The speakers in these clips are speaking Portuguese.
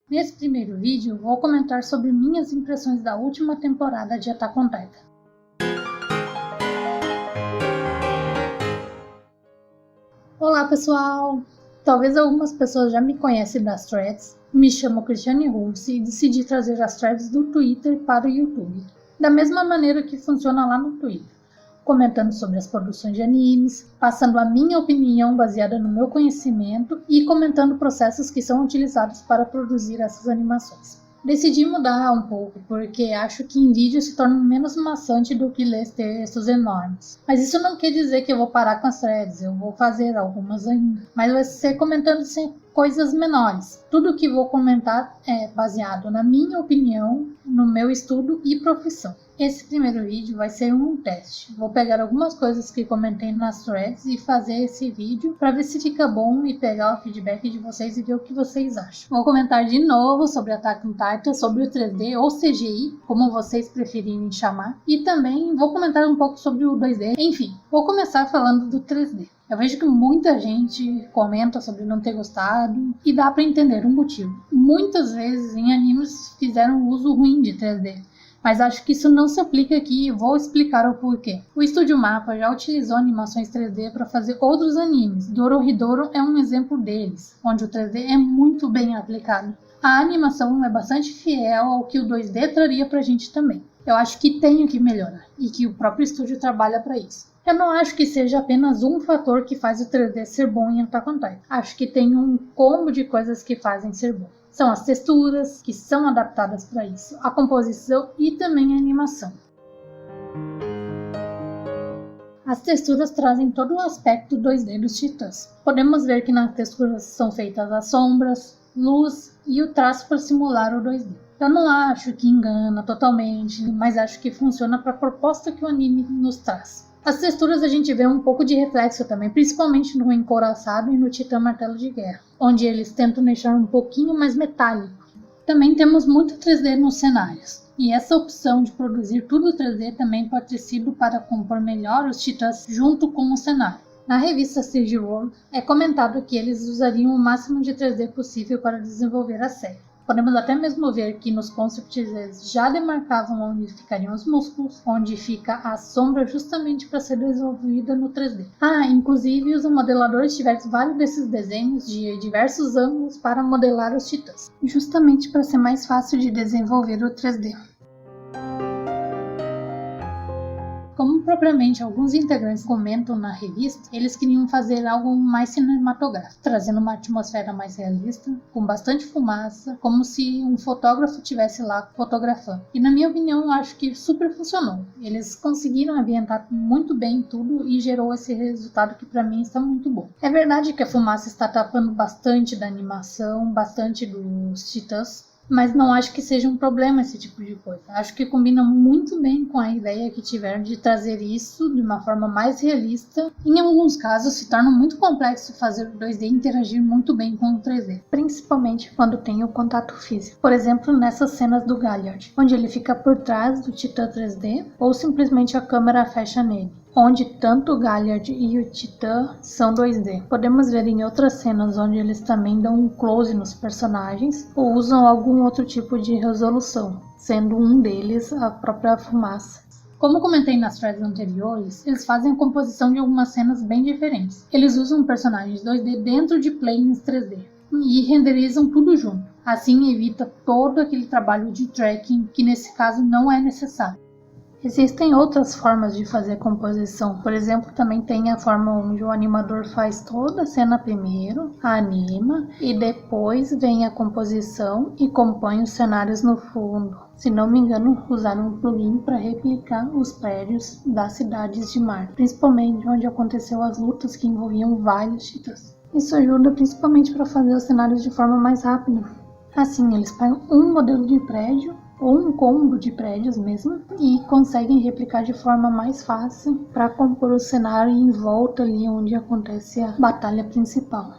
Nesse primeiro vídeo, vou comentar sobre minhas impressões da última temporada de Attack on Titan. Olá pessoal! Talvez algumas pessoas já me conhecem das threads. Me chamo Cristiane Rulsi e decidi trazer as threads do Twitter para o YouTube, da mesma maneira que funciona lá no Twitter, comentando sobre as produções de animes, passando a minha opinião baseada no meu conhecimento e comentando processos que são utilizados para produzir essas animações. Decidi mudar um pouco, porque acho que em vídeo se torna menos maçante do que ler textos enormes. Mas isso não quer dizer que eu vou parar com as threads, eu vou fazer algumas ainda. Mas vai ser comentando coisas menores. Tudo que vou comentar é baseado na minha opinião, no meu estudo e profissão. Esse primeiro vídeo vai ser um teste. Vou pegar algumas coisas que comentei nas threads e fazer esse vídeo para ver se fica bom e pegar o feedback de vocês e ver o que vocês acham. Vou comentar de novo sobre Attack on Titan, sobre o 3D ou CGI, como vocês preferirem chamar. E também vou comentar um pouco sobre o 2D. Enfim, vou começar falando do 3D. Eu vejo que muita gente comenta sobre não ter gostado e dá para entender o motivo. Muitas vezes em animes fizeram uso ruim de 3D. Mas acho que isso não se aplica aqui e vou explicar o porquê. O Estúdio Mapa já utilizou animações 3D para fazer outros animes. Dorohedoro é um exemplo deles, onde o 3D é muito bem aplicado. A animação é bastante fiel ao que o 2D traria pra gente também. Eu acho que tem o que melhorar e que o próprio estúdio trabalha para isso. Eu não acho que seja apenas um fator que faz o 3D ser bom em Attack on Titan. Acho que tem um combo de coisas que fazem ser bom. São as texturas, que são adaptadas para isso, a composição e também a animação. As texturas trazem todo o aspecto 2D dos titãs. Podemos ver que nas texturas são feitas as sombras, luz e o traço para simular o 2D. Eu não acho que engana totalmente, mas acho que funciona para a proposta que o anime nos traz. As texturas a gente vê um pouco de reflexo também, principalmente no Encouraçado e no Titã Martelo de Guerra, onde eles tentam deixar um pouquinho mais metálico. Também temos muito 3D nos cenários, e essa opção de produzir tudo 3D também pode ter sido para compor melhor os titãs junto com o cenário. Na revista Stage World é comentado que eles usariam o máximo de 3D possível para desenvolver a série. Podemos até mesmo ver que nos concepts eles já demarcavam onde ficariam os músculos, onde fica a sombra justamente para ser desenvolvida no 3D. Inclusive os modeladores tiveram vários desses desenhos de diversos ângulos para modelar os titãs, justamente para ser mais fácil de desenvolver o 3D. Como propriamente alguns integrantes comentam na revista, eles queriam fazer algo mais cinematográfico, trazendo uma atmosfera mais realista, com bastante fumaça, como se um fotógrafo estivesse lá fotografando. E na minha opinião, acho que super funcionou. Eles conseguiram ambientar muito bem tudo e gerou esse resultado que para mim está muito bom. É verdade que a fumaça está tapando bastante da animação, bastante dos titãs, mas não acho que seja um problema esse tipo de coisa. Acho que combina muito bem com a ideia que tiveram de trazer isso de uma forma mais realista. Em alguns casos se torna muito complexo fazer o 2D interagir muito bem com o 3D, principalmente quando tem o contato físico. Por exemplo, nessas cenas do Galliard, onde ele fica por trás do Titã 3D ou simplesmente a câmera fecha nele, onde tanto o Galliard e o Titã são 2D. Podemos ver em outras cenas onde eles também dão um close nos personagens ou usam algum outro tipo de resolução, sendo um deles a própria fumaça. Como comentei nas threads anteriores, eles fazem a composição de algumas cenas bem diferentes. Eles usam personagens 2D dentro de planes 3D e renderizam tudo junto. Assim evita todo aquele trabalho de tracking que nesse caso não é necessário. Existem outras formas de fazer composição, por exemplo, também tem a forma onde o animador faz toda a cena primeiro, anima e depois vem a composição e compõe os cenários no fundo. Se não me engano, usaram um plugin para replicar os prédios das cidades de Marte, principalmente onde aconteceu as lutas que envolviam vários titãs. Isso ajuda principalmente para fazer os cenários de forma mais rápida. Assim, eles pegam um modelo de prédio ou um combo de prédios mesmo, e conseguem replicar de forma mais fácil para compor o cenário em volta ali onde acontece a batalha principal.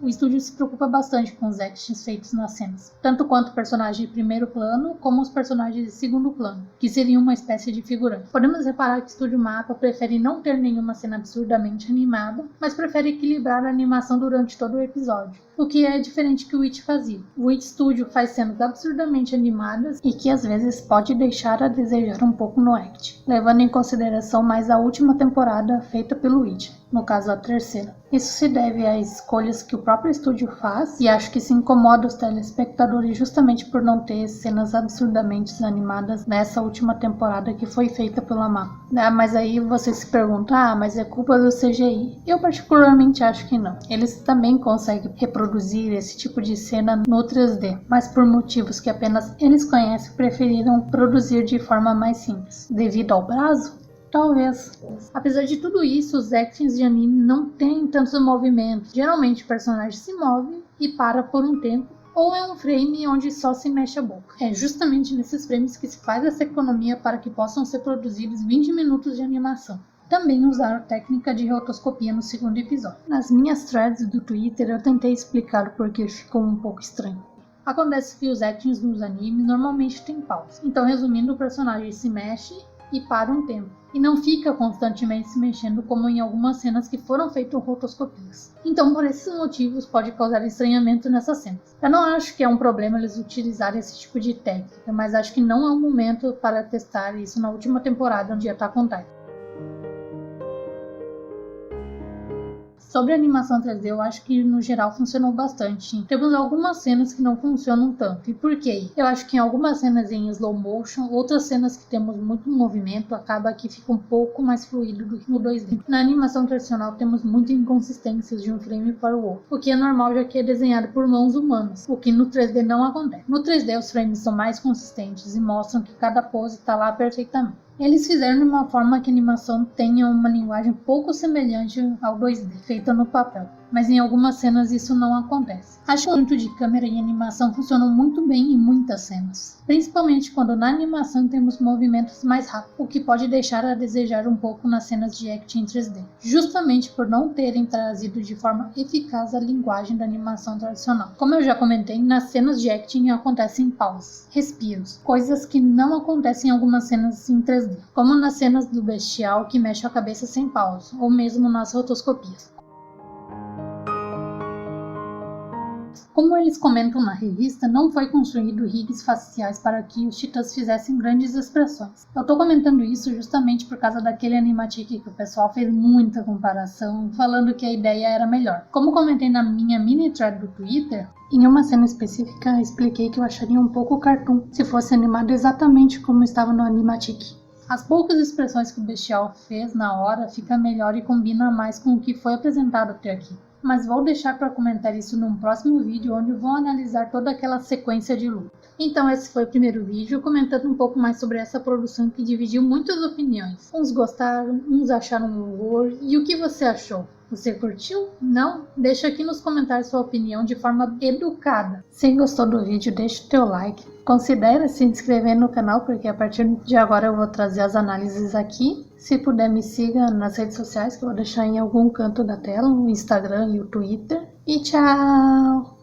o estúdio se preocupa bastante com os actions feitos nas cenas, tanto quanto o personagem de primeiro plano, como os personagens de segundo plano, que seriam uma espécie de figurante. Podemos reparar que o Estúdio Mapa prefere não ter nenhuma cena absurdamente animada, mas prefere equilibrar a animação durante todo o episódio, o que é diferente que o Witch fazia. O Witch Studio faz cenas absurdamente animadas e que às vezes pode deixar a desejar um pouco no act, levando em consideração mais a última temporada feita pelo Witch, no caso a terceira. Isso se deve às escolhas que o próprio estúdio faz, e acho que se incomoda os telespectadores justamente por não ter cenas absurdamente animadas nessa última temporada que foi feita pela Mapa. Mas aí você se pergunta, mas é culpa do CGI? Eu particularmente acho que não. Eles também conseguem reproduzir esse tipo de cena no 3D, mas por motivos que apenas eles conhecem, preferiram produzir de forma mais simples. Devido ao prazo? Talvez. Apesar de tudo isso, os actions de anime não têm tantos movimentos. Geralmente o personagem se move e para por um tempo, ou é um frame onde só se mexe a boca. É justamente nesses frames que se faz essa economia para que possam ser produzidos 20 minutos de animação. Também usaram técnica de rotoscopia no segundo episódio. Nas minhas threads do Twitter eu tentei explicar o porquê ficou um pouco estranho. Acontece que os actions nos animes normalmente têm pausa. Então, resumindo, o personagem se mexe e para um tempo, e não fica constantemente se mexendo como em algumas cenas que foram feitas rotoscopias. Então, por esses motivos, pode causar estranhamento nessas cenas. Eu não acho que é um problema eles utilizarem esse tipo de técnica, mas acho que não é o momento para testar isso na última temporada de Attack on Titan. Sobre a animação 3D, eu acho que no geral funcionou bastante. Temos algumas cenas que não funcionam tanto. E por quê? Eu acho que em algumas cenas em slow motion, outras cenas que temos muito movimento, acaba que fica um pouco mais fluido do que no 2D. Na animação tradicional temos muitas inconsistências de um frame para o outro, o que é normal já que é desenhado por mãos humanas, o que no 3D não acontece. No 3D os frames são mais consistentes e mostram que cada pose está lá perfeitamente. Eles fizeram de uma forma que a animação tenha uma linguagem pouco semelhante ao 2D, feita no papel, mas em algumas cenas isso não acontece. Acho que o conjunto de câmera e animação funcionam muito bem em muitas cenas, principalmente quando na animação temos movimentos mais rápidos, o que pode deixar a desejar um pouco nas cenas de action em 3D, justamente por não terem trazido de forma eficaz a linguagem da animação tradicional. Como eu já comentei, nas cenas de action acontecem pausas, respiros, coisas que não acontecem em algumas cenas em 3D, como nas cenas do Bestial que mexe a cabeça sem pausa, ou mesmo nas rotoscopias. Como eles comentam na revista, não foi construído rigs faciais para que os titãs fizessem grandes expressões. Eu tô comentando isso justamente por causa daquele animatic que o pessoal fez muita comparação, falando que a ideia era melhor. Como comentei na minha mini thread do Twitter, em uma cena específica expliquei que eu acharia um pouco cartoon se fosse animado exatamente como estava no animatic. As poucas expressões que o Bestial fez na hora fica melhor e combina mais com o que foi apresentado até aqui. Mas vou deixar para comentar isso num próximo vídeo onde vou analisar toda aquela sequência de luta. Então esse foi o primeiro vídeo comentando um pouco mais sobre essa produção que dividiu muitas opiniões. Uns gostaram, uns acharam um horror. E o que você achou? Você curtiu? Não? Deixa aqui nos comentários sua opinião de forma educada. Se gostou do vídeo, deixa o teu like. Considere se inscrever no canal, porque a partir de agora eu vou trazer as análises aqui. Se puder, me siga nas redes sociais, que eu vou deixar em algum canto da tela, no Instagram e o Twitter. E tchau!